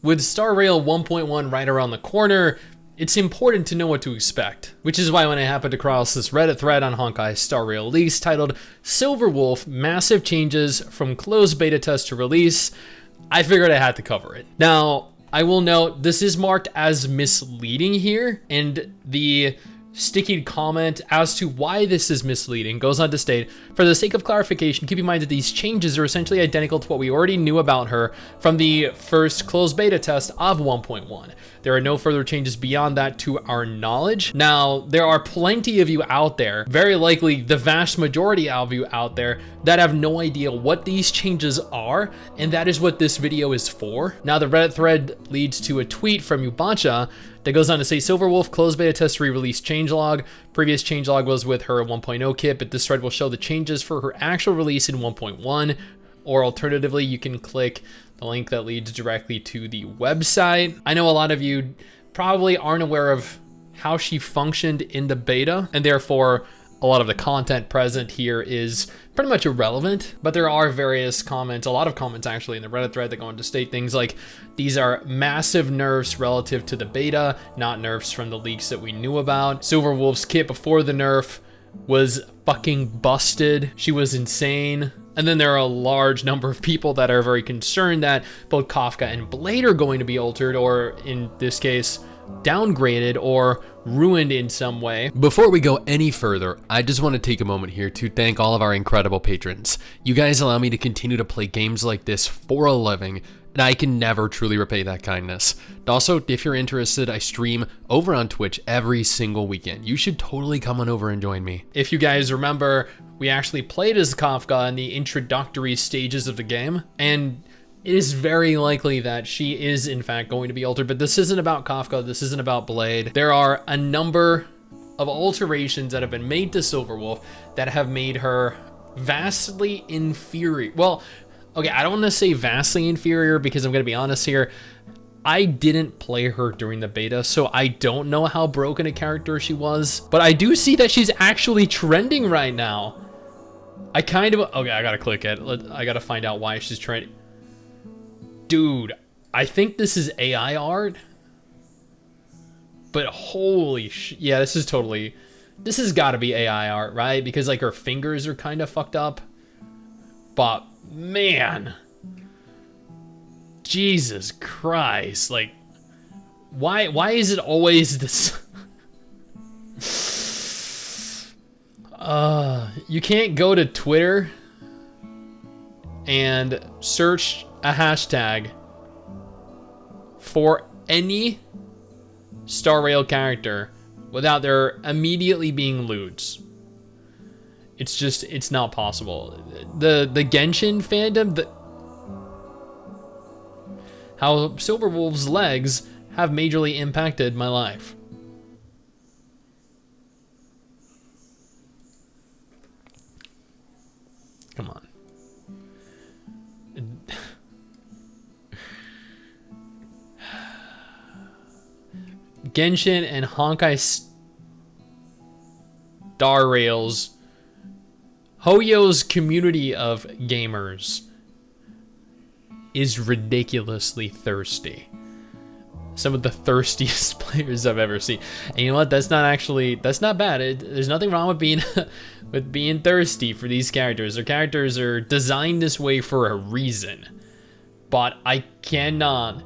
With Star Rail 1.1 right around the corner, it's important to know what to expect, which is why when I happened across this Reddit thread on Honkai Star Rail Leaks titled Silver Wolf Massive Changes from Closed Beta Test to Release, I figured I had to cover it. Now, I will note this is marked as misleading here, and the sticky comment as to why this is misleading goes on to state, for the sake of clarification, keep in mind that these changes are essentially identical to what we already knew about her from the first closed beta test of 1.1. There are no further changes beyond that to our knowledge. Now, there are plenty of you out there, very likely the vast majority of you out there, that have no idea what these changes are, and that is what this video is for. Now, the Reddit thread leads to a tweet from Yubacha that goes on to say, Silver Wolf closed beta test re-release changelog. Previous changelog was with her 1.0 kit, but this thread will show the changes for her actual release in 1.1. Or alternatively, you can click the link that leads directly to the website. I know a lot of you probably aren't aware of how she functioned in the beta, and therefore a lot of the content present here is pretty much irrelevant, but there are various comments, a lot of comments actually in the Reddit thread that go on to state things like, these are massive nerfs relative to the beta, not nerfs from the leaks that we knew about. Silver Wolf's kit before the nerf was fucking busted. She was insane. And then there are a large number of people that are very concerned that both Kafka and Blade are going to be altered, or in this case, downgraded or ruined in some way. Before we go any further, I just want to take a moment here to thank all of our incredible patrons. You guys allow me to continue to play games like this for a living, and I can never truly repay that kindness. Also, if you're interested, I stream over on Twitch every single weekend. You should totally come on over and join me. If you guys remember, we actually played as Kafka in the introductory stages of the game, and it is very likely that she is in fact going to be altered, but this isn't about Kafka, this isn't about Blade. There are a number of alterations that have been made to Silver Wolf that have made her vastly inferior. Well, okay, I don't want to say vastly inferior because I'm going to be honest here. I didn't play her during the beta, so I don't know how broken a character she was, but I do see that she's actually trending right now. I kind of, okay, I gotta click it. I gotta find out why she's trending. Dude, I think this is AI art, but holy yeah, this has got to be AI art, right? Because like her fingers are kind of fucked up, but man, Jesus Christ, like why is it always this? You can't go to Twitter and search a hashtag for any Star Rail character without there immediately being lewds. It's not possible. The Genshin fandom, how Silver Wolf's legs have majorly impacted my life. Come on. Genshin and Honkai Star Rail's Hoyo's community of gamers is ridiculously thirsty. Some of the thirstiest players I've ever seen. And you know what? That's not bad. There's nothing wrong with being thirsty for these characters. Their characters are designed this way for a reason. But I cannot.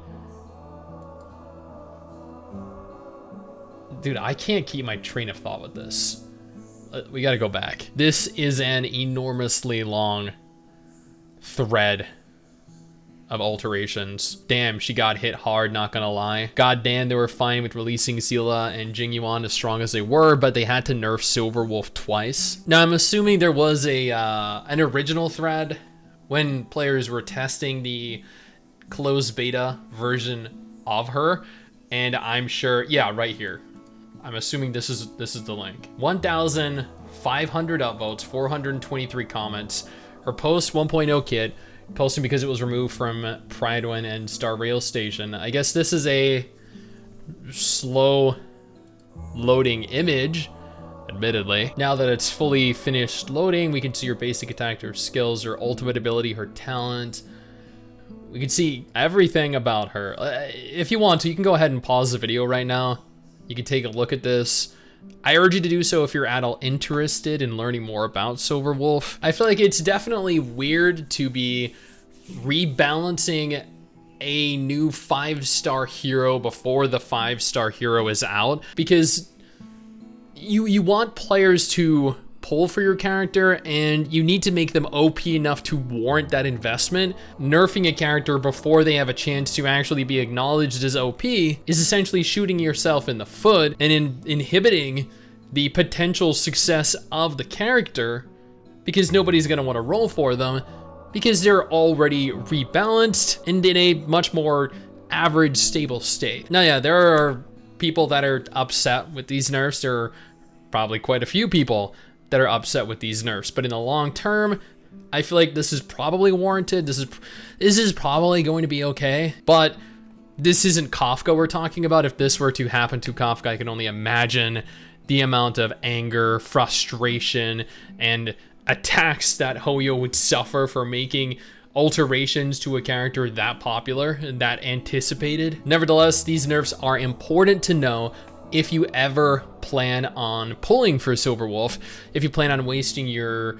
Dude, I can't keep my train of thought with this. We gotta go back. This is an enormously long thread of alterations. Damn, she got hit hard, not gonna lie. God damn, they were fine with releasing Seela and Jingyuan as strong as they were, but they had to nerf Silver Wolf twice. Now, I'm assuming there was an original thread when players were testing the closed beta version of her, and I'm sure, yeah, right here. I'm assuming this is the link. 1,500 upvotes, 423 comments. Her post 1.0 kit, posting because it was removed from Pridewin and Star Rail Station. I guess this is a slow loading image, admittedly. Now that it's fully finished loading, we can see her basic attack, her skills, her ultimate ability, her talent. We can see everything about her. If you want to, you can go ahead and pause the video right now. You can take a look at this. I urge you to do so if you're at all interested in learning more about Silverwolf. I feel like it's definitely weird to be rebalancing a new 5-star hero before the 5-star hero is out, because you want players to pull for your character, and you need to make them OP enough to warrant that investment. Nerfing a character before they have a chance to actually be acknowledged as OP is essentially shooting yourself in the foot and inhibiting the potential success of the character, because nobody's going to want to roll for them because they're already rebalanced and in a much more average, stable state. Now, yeah, there are people that are upset with these nerfs. There are probably quite a few people that are upset with these nerfs, but in the long term, I feel like this is probably warranted. This is probably going to be okay, but this isn't Kafka we're talking about. If this were to happen to Kafka, I can only imagine the amount of anger, frustration, and attacks that Hoyo would suffer for making alterations to a character that popular and that anticipated. Nevertheless, these nerfs are important to know if you ever plan on pulling for Silverwolf, if you plan on wasting your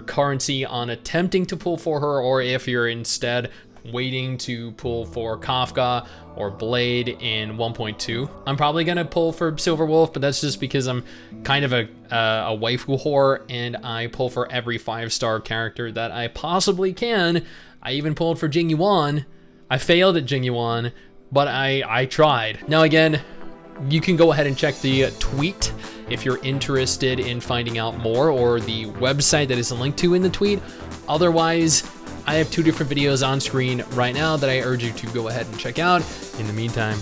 currency on attempting to pull for her, or if you're instead waiting to pull for Kafka or Blade in 1.2. I'm probably gonna pull for Silverwolf, but that's just because I'm kind of a waifu whore, and I pull for every 5-star character that I possibly can. I even pulled for Jing Yuan. I failed at Jing Yuan, but I tried. Now again, you can go ahead and check the tweet if you're interested in finding out more, or the website that is linked to in the tweet. Otherwise, I have 2 different videos on screen right now that I urge you to go ahead and check out. In the meantime,